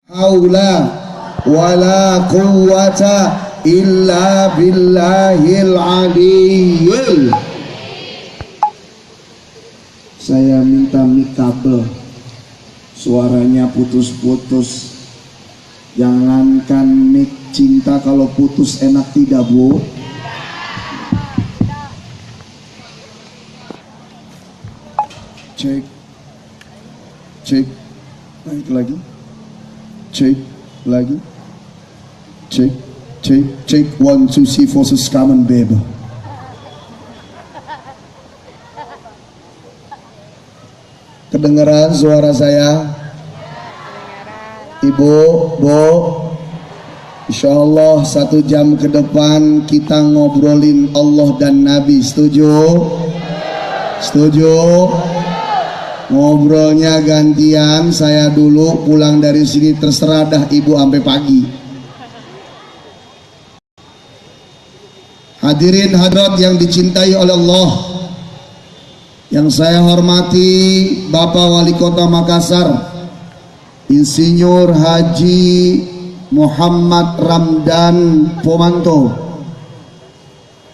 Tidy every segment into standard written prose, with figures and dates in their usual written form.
haula wala quwwata illa billahil aliyyil. Saya minta mic kabel, suaranya putus-putus. Jangankan mic cinta, kalau putus enak tidak, Bu? Cek, cek, naik lagi, cek lagi, cek, cek, cek, 1 2 3 4 come on baby. Kedengaran suara saya? Ibu, Bu, insya Allah 1 jam ke depan kita ngobrolin Allah dan Nabi. Setuju? Setuju? Ngobrolnya gantian, saya dulu pulang dari sini, terserah dah ibu sampai pagi. Hadirin hadirat yang dicintai oleh Allah, yang saya hormati Bapak Wali Kota Makassar, Insinyur Haji Muhammad Ramdan Pomanto.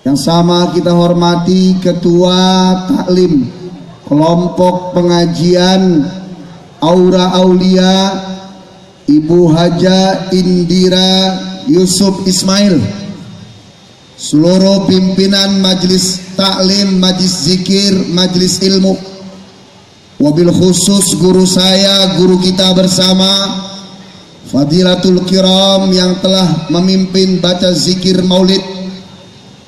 Yang sama kita hormati Ketua Taklim Kelompok Pengajian Aura Aulia, Ibu Haja Indira Yusuf Ismail, seluruh pimpinan Majelis Taklim, Majelis Zikir, Majelis Ilmu, wabil khusus guru saya, guru kita bersama Fadilatul Kiram yang telah memimpin baca zikir maulid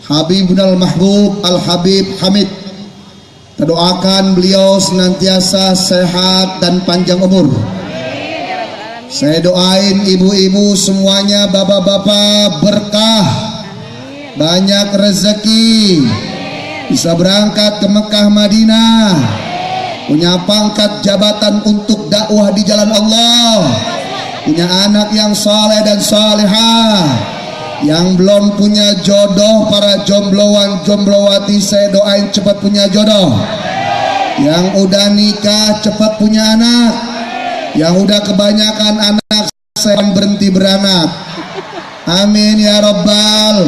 Habibunal Mahbub Al-Habib Hamid. Kita doakan beliau senantiasa sehat dan panjang umur. Saya doain ibu-ibu semuanya, bapak-bapak berkah, banyak rezeki, bisa berangkat ke Mekah Madinah, punya pangkat jabatan untuk dakwah di jalan Allah, punya anak yang saleh dan salihah. Yang belum punya jodoh, para jombloan jomblowati, saya doain cepat punya jodoh. Yang udah nikah cepat punya anak. Yang udah kebanyakan anak, saya berhenti beranak. Amin ya Rabbal.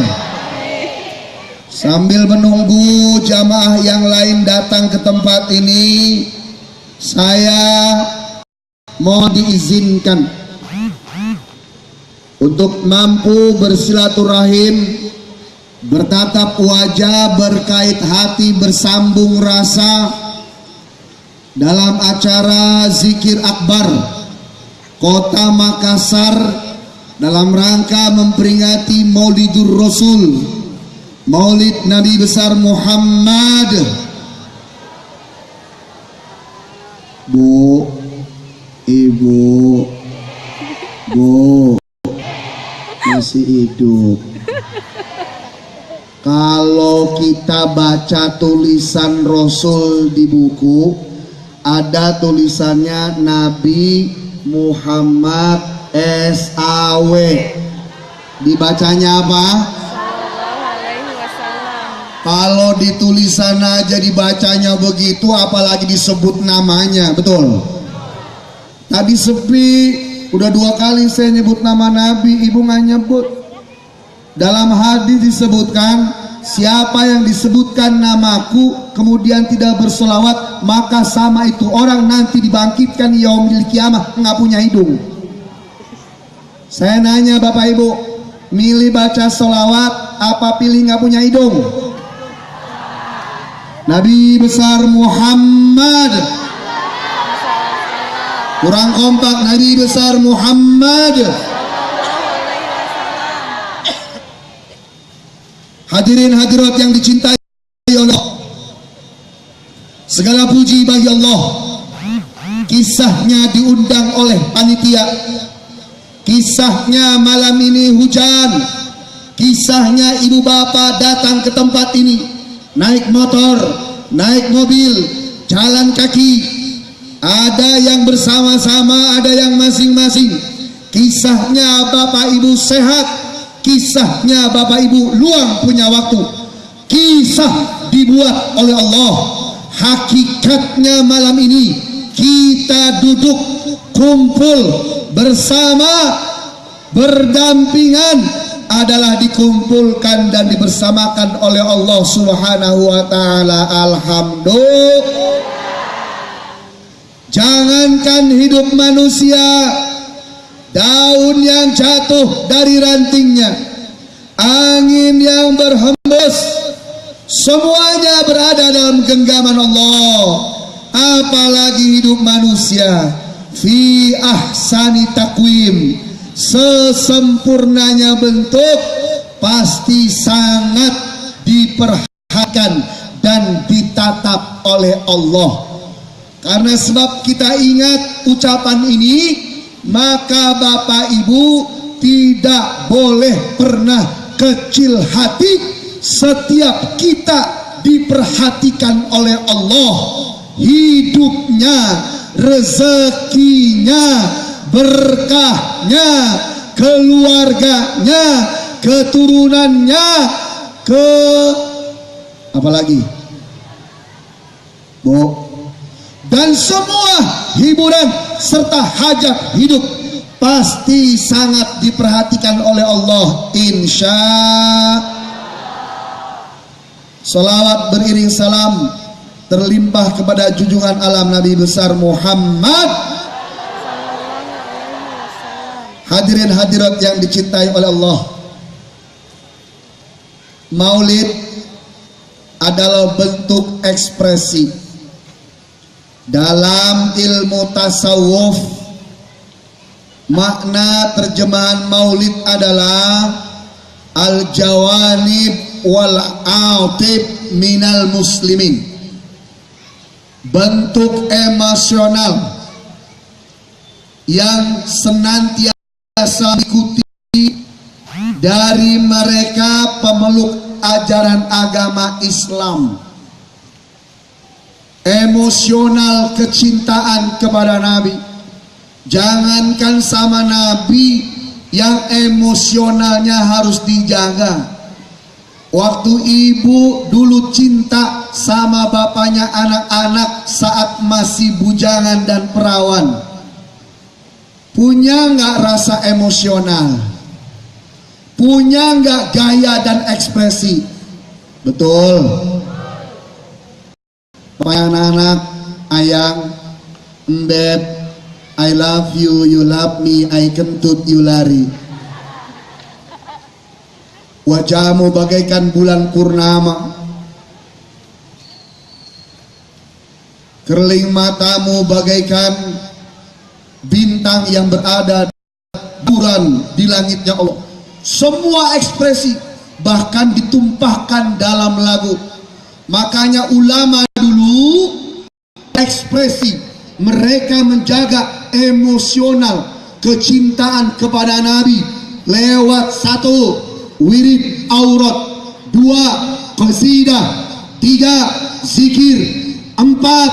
Sambil menunggu jamaah yang lain datang ke tempat ini, saya mau diizinkan untuk mampu bersilaturahim, bertatap wajah, berkait hati, bersambung rasa dalam acara Zikir Akbar Kota Makassar dalam rangka memperingati Maulidur Rasul, Maulid Nabi besar Muhammad. Bu, Ibu, Bu masih hidup. Kalau kita baca tulisan Rasul di buku, ada tulisannya Nabi Muhammad SAW. Dibacanya apa? Kalau di tulisan aja dibacanya begitu, apalagi disebut namanya, betul? Tadi sepi. Udah 2 kali saya nyebut nama Nabi, ibu nggak nyebut. Dalam hadis disebutkan, siapa yang disebutkan namaku kemudian tidak bersolawat, maka sama itu orang nanti dibangkitkan yaumil kiamah nggak punya hidung. Saya nanya bapak ibu, milih baca solawat apa pilih nggak punya hidung? Nabi besar Muhammad. Kurang kompak, Nabi besar Muhammad. Hadirin hadirat yang dicintai Allah, segala puji bagi Allah. Kisahnya diundang oleh panitia, kisahnya malam ini hujan, kisahnya ibu bapak datang ke tempat ini naik motor, naik mobil, jalan kaki. Ada yang bersama-sama, ada yang masing-masing. Kisahnya bapak ibu sehat, kisahnya bapak ibu luang punya waktu. Kisah dibuat oleh Allah. Hakikatnya malam ini kita duduk kumpul bersama, berdampingan adalah dikumpulkan dan dibersamakan oleh Allah Subhanahu wa taala. Alhamdulillah. Jangankan hidup manusia, daun yang jatuh dari rantingnya, angin yang berhembus, semuanya berada dalam genggaman Allah. Apalagi hidup manusia, fi ahsani takwim, sesempurnanya bentuk, pasti sangat diperhatikan dan ditatap oleh Allah. Karena sebab kita ingat ucapan ini, maka Bapak Ibu tidak boleh pernah kecil hati. Setiap kita diperhatikan oleh Allah, hidupnya, rezekinya, berkahnya, keluarganya, keturunannya, apalagi Bu, dan semua hiburan serta hajat hidup pasti sangat diperhatikan oleh Allah, insya. Salawat beriring salam terlimpah kepada junjungan alam Nabi besar Muhammad. Hadirin hadirat yang dicintai oleh Allah, Maulid adalah bentuk ekspresi. Dalam ilmu tasawuf, makna terjemahan maulid adalah al-jawanib wal atib minal muslimin, bentuk emosional yang senantiasa diikuti dari mereka pemeluk ajaran agama Islam. Emosional kecintaan kepada Nabi. Jangankan sama Nabi, yang emosionalnya harus dijaga. Waktu ibu dulu cinta sama bapaknya anak-anak saat masih bujangan dan perawan, punya nggak rasa emosional? Punya nggak gaya dan ekspresi? Betul. Anak-anak, ayang, embeb, I love you, you love me, I kentut, you lari. Wajahmu bagaikan bulan purnama, kerling matamu bagaikan bintang yang berada bulan di langitnya Allah. Semua ekspresi bahkan ditumpahkan dalam lagu. Makanya ulama dulu ekspresi mereka menjaga emosional kecintaan kepada Nabi lewat satu, wirid aurat, dua, qasidah, tiga, zikir, empat,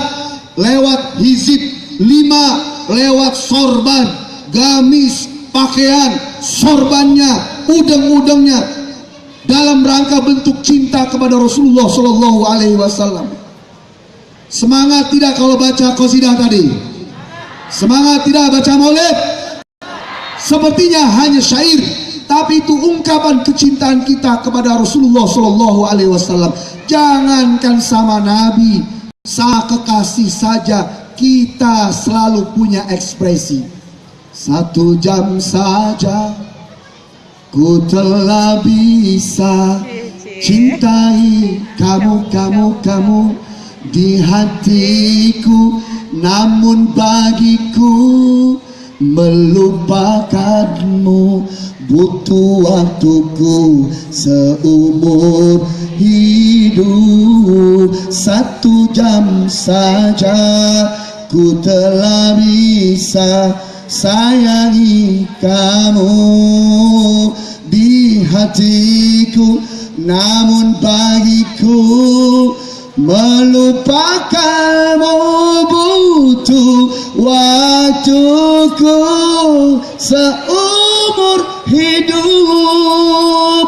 lewat hizib, lima, lewat sorban, gamis, pakaian, sorbannya, udeng-udengnya, dalam rangka bentuk cinta kepada Rasulullah Shallallahu Alaihi Wasallam. Semangat tidak kalau baca qasidah tadi? Semangat tidak baca maulid? Sepertinya hanya syair, tapi itu ungkapan kecintaan kita kepada Rasulullah Shallallahu Alaihi Wasallam. Jangankan sama Nabi, sama kekasih saja kita selalu punya ekspresi. 1 jam saja ku telah bisa cintai kamu, kamu di hatiku. Namun bagiku melupakanmu butuh waktuku seumur hidup. 1 jam saja ku telah bisa sayangi kamu di hatiku. Namun bagiku melupakanmu butuh waktuku seumur hidup.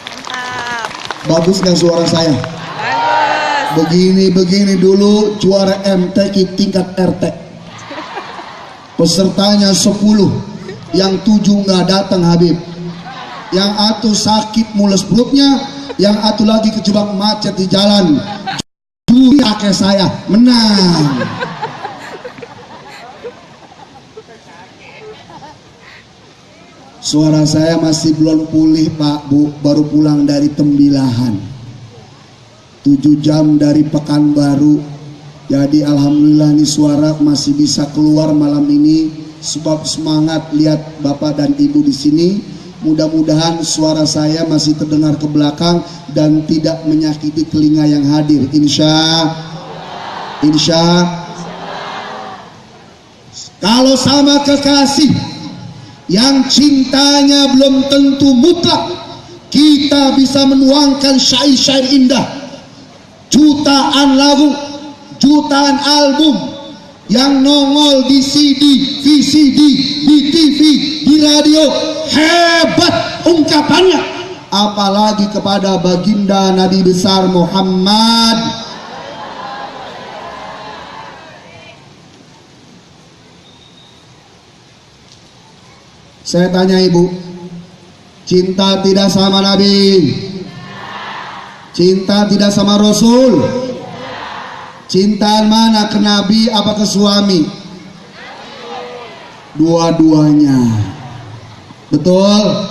Mantap. Bagus nggak suara saya? Bagus. Begini dulu juara MTQ tingkat RT. pesertanya 10, yang 7 nggak datang Habib, yang atu sakit mules perutnya, yang atu lagi kejebak macet di jalan. Juri kakek saya menang. Suara saya masih belum pulih Pak Bu, baru pulang dari Tembilahan 7 jam dari Pekanbaru. Jadi alhamdulillah nih suara masih bisa keluar malam ini, sebab semangat lihat Bapak dan Ibu di sini. Mudah-mudahan suara saya masih terdengar ke belakang dan tidak menyakiti telinga yang hadir. Insya. Kalau sama kekasih yang cintanya belum tentu mutlak, kita bisa menuangkan syair-syair indah, jutaan lagu, jutaan album yang nongol di CD, VCD, di TV, di radio. Hebat ungkapannya, apalagi kepada baginda Nabi besar Muhammad. Saya tanya Ibu, cinta tidak sama Nabi? Cinta tidak sama Rasul? Cintaan mana, ke Nabi apa ke suami? Dua-duanya. Betul?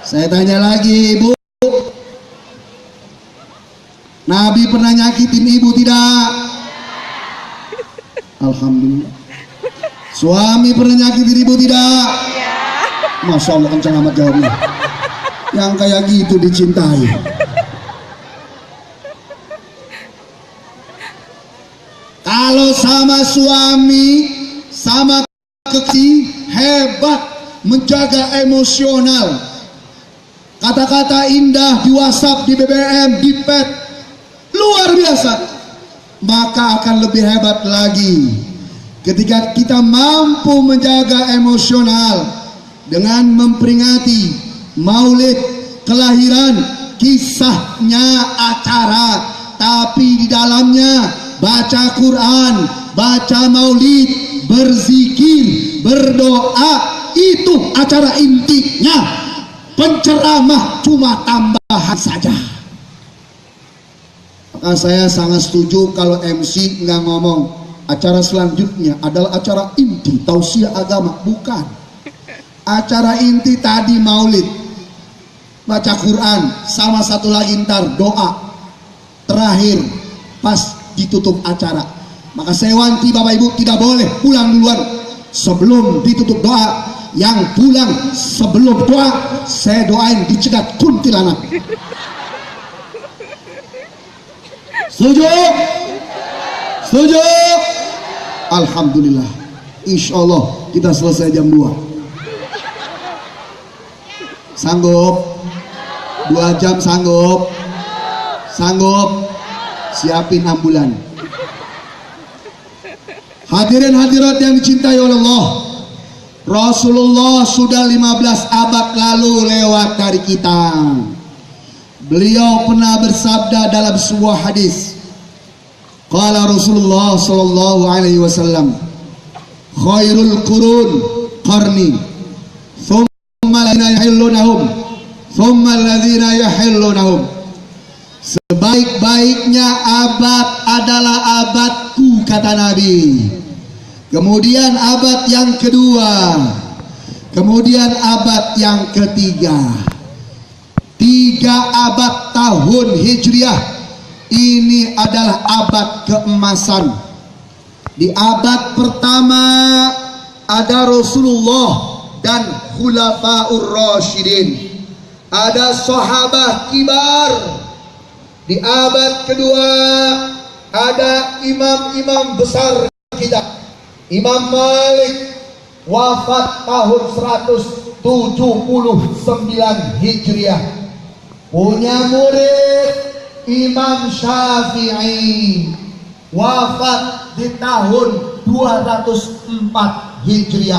Saya tanya lagi Ibu, Nabi pernah nyakitin Ibu tidak? Alhamdulillah. Suami pernah nyakitin Ibu tidak? Masya Allah, kencang amat jawabnya. Yang kayak gitu dicintai. Kalau sama suami, sama kekasih, hebat menjaga emosional. Kata-kata indah di WhatsApp, di BBM, di pet, luar biasa. Maka akan lebih hebat lagi ketika kita mampu menjaga emosional dengan memperingati maulid, kelahiran, kisahnya acara, tapi di dalamnya baca Quran, baca maulid, berzikir, berdoa. Itu acara intinya. Penceramah cuma tambahan saja. Maka saya sangat setuju kalau MC nggak ngomong acara selanjutnya adalah acara inti tausiah agama. Bukan. Acara inti tadi maulid, baca Quran, sama satu lagi ntar doa terakhir pas ditutup acara. Maka saya wanti Bapak Ibu tidak boleh pulang duluan sebelum ditutup doa. Yang pulang sebelum doa, saya doain dicegat kuntilanak. Setuju? Setuju? Alhamdulillah. Insya Allah kita selesai jam 2. Sanggup? 2 jam sanggup? Sanggup? Siapin ambulan. Hadirin hadirat yang dicintai oleh Allah, Rasulullah sudah 15 abad lalu lewat dari kita. Beliau pernah bersabda dalam sebuah hadis. Qala Rasulullah sallallahu alaihi wasallam, khairul qurun qarni, thumma alladhina yahillunahum, thumma alladhina yahillunahum. Sebaik-baiknya abad adalah abadku, kata Nabi. Kemudian abad yang kedua, kemudian abad yang ketiga. 3 abad tahun Hijriah ini adalah abad keemasan. Di abad pertama ada Rasulullah dan Khulafaur Rasyidin, ada sahabat kibar. Di abad kedua ada imam-imam besar kita. Imam Malik wafat tahun 179 Hijriah. Punya murid Imam Syafi'i wafat di tahun 204 Hijriah.